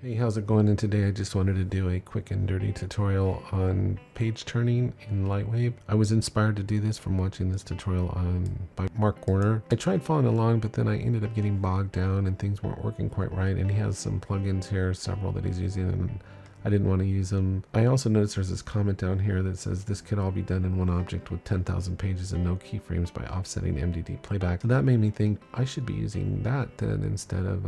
Hey, how's it going? And today I just wanted to do a quick and dirty tutorial on page turning in LightWave. I was inspired to do this from watching this tutorial by Mark Warner. I tried following along, but then I ended up getting bogged down and things weren't working quite right. And he has some plugins here, several that he's using, and I didn't want to use them. I also noticed there's this comment down here that says this could all be done in one object with 10,000 pages and no keyframes by offsetting MDD playback. So that made me think I should be using that then instead of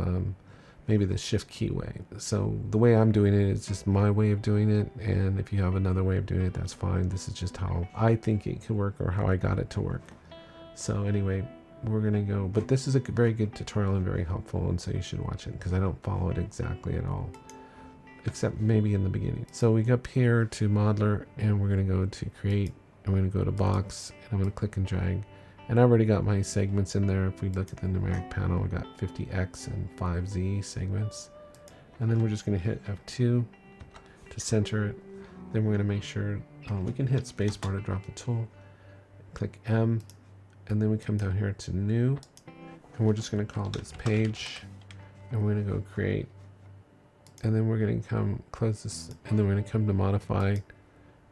maybe the shift key way. So the way I'm doing it is just my way of doing it, and if you have another way of doing it, that's fine. This is just how I think it could work or how I got it to work. So anyway, we're gonna go, but this is a very good tutorial and very helpful, and so you should watch it because I don't follow it exactly at all, except maybe in the beginning. So we go up here to Modeler, and we're gonna go to Create, and we're gonna go to Box, and I'm gonna click and drag. And I've already got my segments in there. If we look at the numeric panel, we got 50X and 5Z segments. And then we're just gonna hit F2 to center it. Then we're gonna make sure we can hit spacebar to drop the tool. Click M, and then we come down here to New, and we're just gonna call this Page, and we're gonna go Create. And then we're gonna come close this, and then we're gonna come to Modify.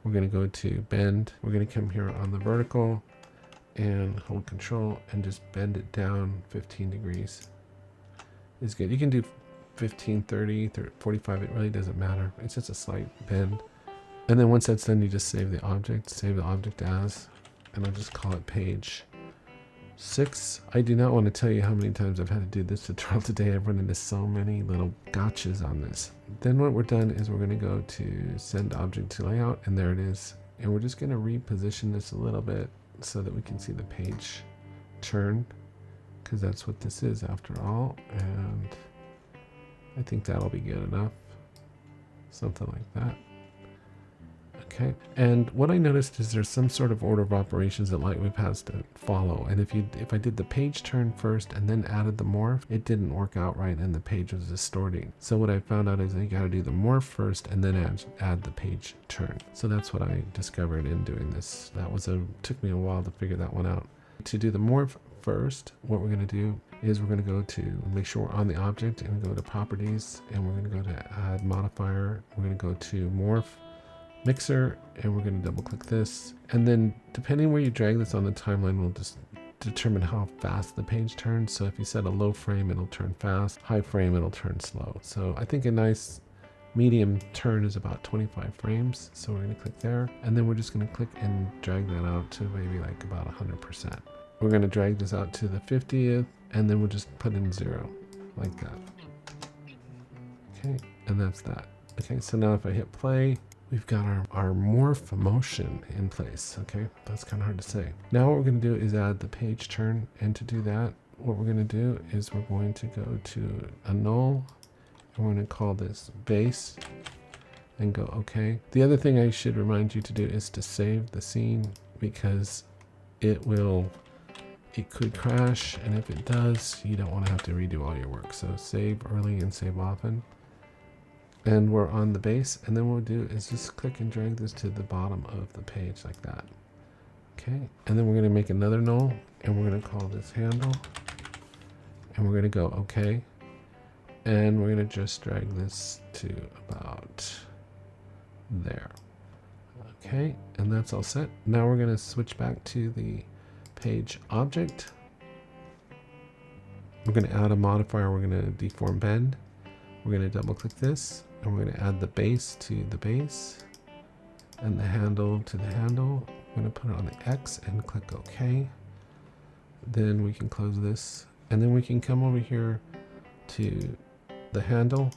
We're gonna go to Bend. We're gonna come here on the vertical, and hold Control and just bend it down 15 degrees is good. You can do 15, 30, 45, it really doesn't matter. It's just a slight bend. And then once that's done, you just save the object as, and I'll just call it page 6. I do not want to tell you how many times I've had to do this tutorial today. I've run into so many little gotchas on this. Then what we're done is we're going to go to send object to layout, and there it is. And we're just going to reposition this a little bit so that we can see the page turn, because that's what this is after all, and I think that'll be good enough, something like that. Okay, and what I noticed is there's some sort of order of operations that LightWave has to follow, and if I did the page turn first and then added the morph, it didn't work out right and the page was distorting. So what I found out is I got to do the morph first and then add the page turn. So that's what I discovered in doing this. Took me a while to figure that one out. To do the morph first, what we're going to do is we're going to go to make sure we're on the object, and go to Properties, and we're going to go to Add Modifier. We're going to go to Morph Mixer, and we're going to double click this, and then depending where you drag this on the timeline will just determine how fast the page turns. So if you set a low frame, it'll turn fast. High frame, it'll turn slow. So I think a nice medium turn is about 25 frames. So we're going to click there, and then we're just going to click and drag that out to maybe like about 100%. We're going to drag this out to the 50th, and then we'll just put in 0 like that. Okay, and that's that. Okay, so now if I hit play, we've got our morph motion in place. Okay, that's kind of hard to say. Now what we're going to do is add the page turn, and to do that, what we're going to do is we're going to go to a null, and we're going to call this base, and go OK. The other thing I should remind you to do is to save the scene, because it could crash, and if it does, you don't want to have to redo all your work. So save early and save often. And we're on the base, and then what we'll do is just click and drag this to the bottom of the page like that. Okay, and then we're going to make another null, and we're going to call this handle, and we're going to go OK, and we're going to just drag this to about there. Okay, and that's all set. Now we're going to switch back to the page object. We're going to add a modifier. We're going to deform bend. We're going to double click this, and we're going to add the base to the base and the handle to the handle. I'm going to put it on the X and click OK. Then we can close this, and then we can come over here to the handle,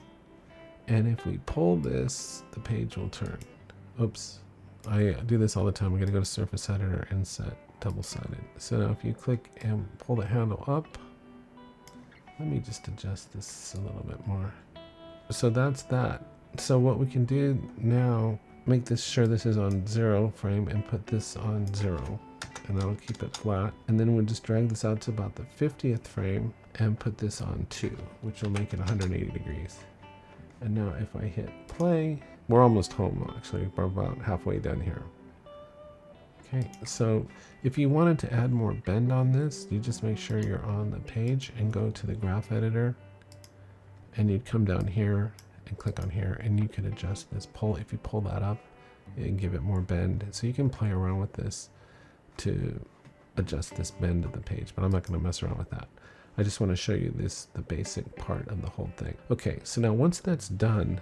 and if we pull this, the page will turn. Oops, I do this all the time. We're going to go to Surface Editor and set double-sided. So now if you click and pull the handle up, let me just adjust this a little bit more. So that's that. So what we can do now, make this sure this is on 0 frame and put this on 0, and that'll keep it flat. And then we'll just drag this out to about the 50th frame and put this on 2, which will make it 180 degrees. And now if I hit play, we're almost home actually, we're about halfway done here. Okay, so if you wanted to add more bend on this, you just make sure you're on the page and go to the graph editor and you'd come down here and click on here, and you could adjust this pull. If you pull that up and give it more bend, so you can play around with this to adjust this bend of the page, but I'm not going to mess around with that. I just want to show you the basic part of the whole thing. Okay, so now once that's done,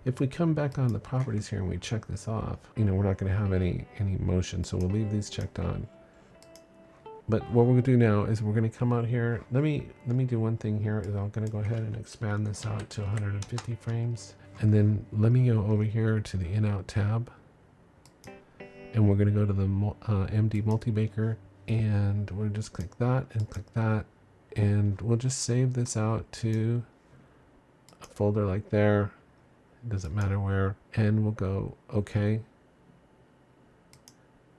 if we come back on the properties here and we check this off, we're not going to have any motion, so we'll leave these checked on. But what we're going to do now is we're going to come out here. Let me do one thing here. Is I'm going to go ahead and expand this out to 150 frames, and then let me go over here to the in-out tab, and we're going to go to the MD Multibaker, and we'll just click that and click that, and we'll just save this out to a folder like there. It doesn't matter where, and we'll go OK.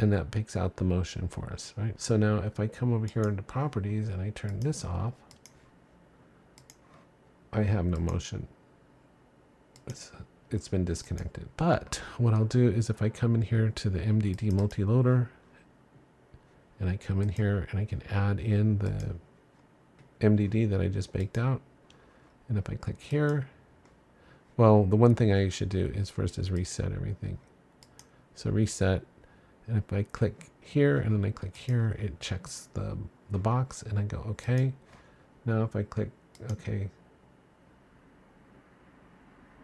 And that picks out the motion for us, right? So now if I come over here into properties and I turn this off, I have no motion. It's been disconnected. But what I'll do is if I come in here to the MDD multi-loader, and I come in here and I can add in the MDD that I just baked out. And if I click here, well, the one thing I should do is first is reset everything. So reset. And if I click here and then I click here, it checks the box and I go OK. Now if I click OK,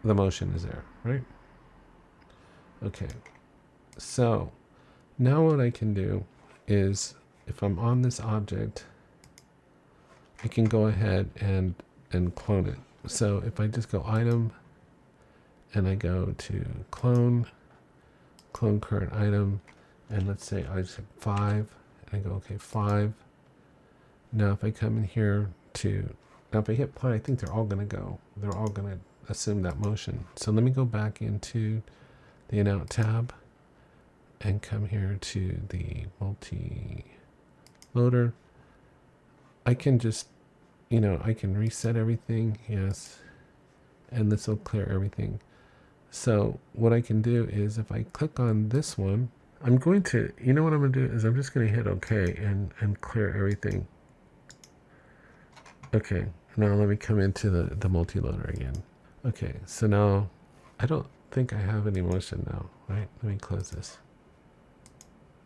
the motion is there, right? Okay. So now what I can do is if I'm on this object, I can go ahead and clone it. So if I just go item and I go to clone current item, and let's say I just hit 5, and I go, okay, 5. Now if I come in here now if I hit play, I think they're all going to go. They're all going to assume that motion. So let me go back into the in-out tab and come here to the multi-loader. I can just, I can reset everything, yes, and this will clear everything. So what I can do is if I click on this one, I'm going to, what I'm going to do is I'm just going to hit OK and clear everything. Okay, now let me come into the multi-loader again. Okay, so now I don't think I have any motion now, right? Let me close this.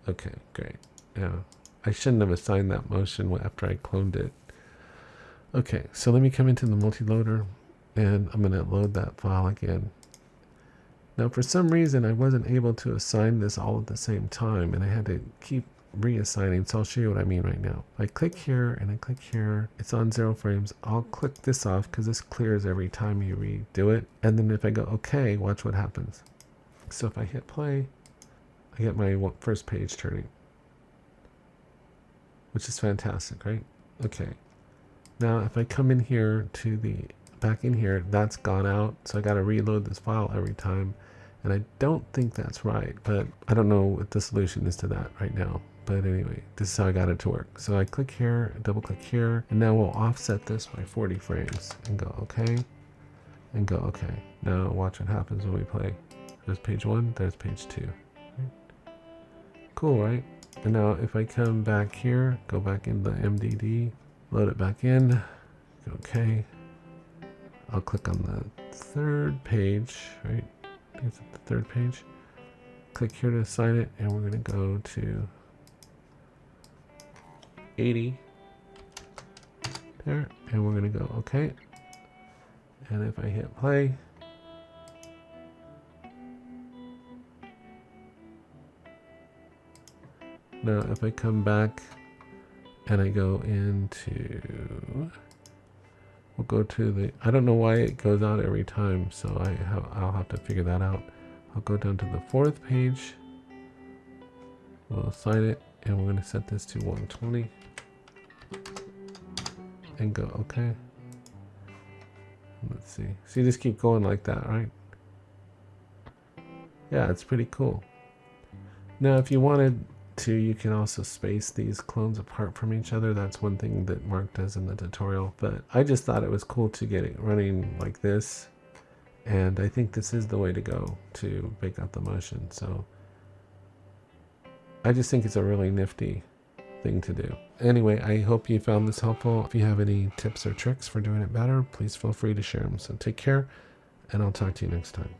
Okay, great. Now, I shouldn't have assigned that motion after I cloned it. Okay, so let me come into the multi-loader and I'm going to load that file again. Now, for some reason, I wasn't able to assign this all at the same time, and I had to keep reassigning, so I'll show you what I mean right now. I click here, and I click here. It's on 0 frames. I'll click this off, because this clears every time you redo it. And then if I go OK, watch what happens. So if I hit play, I get my first page turning, which is fantastic, right? Okay. Now, if I come in here to back in here, that's gone out, so I got to reload this file every time. And I don't think that's right, but I don't know what the solution is to that right now. But anyway, this is how I got it to work. So I click here, double click here, and now we'll offset this by 40 frames and go OK, and go OK. Now watch what happens when we play. There's page 1, there's page 2. Right? Cool, right? And now if I come back here, go back in the MDD, load it back in, go OK. I'll click on the 3rd page, right? I think it's at the 3rd page. Click here to assign it, and we're going to go to 80 there, and we're going to go OK. And if I hit play, now if I come back and I go into, we'll go to I don't know why it goes out every time, so I'll have to figure that out. I'll go down to the 4th page, we'll assign it, and we're going to set this to 120 and go OK. Let's see. So you just keep going like that, right? Yeah, it's pretty cool. Now if you wanted to, you can also space these clones apart from each other. That's one thing that Mark does in the tutorial, but I just thought it was cool to get it running like this, and I think this is the way to go to bake out the motion. So I just think it's a really nifty thing to do. Anyway, I hope you found this helpful. If you have any tips or tricks for doing it better, please feel free to share them. So take care, and I'll talk to you next time.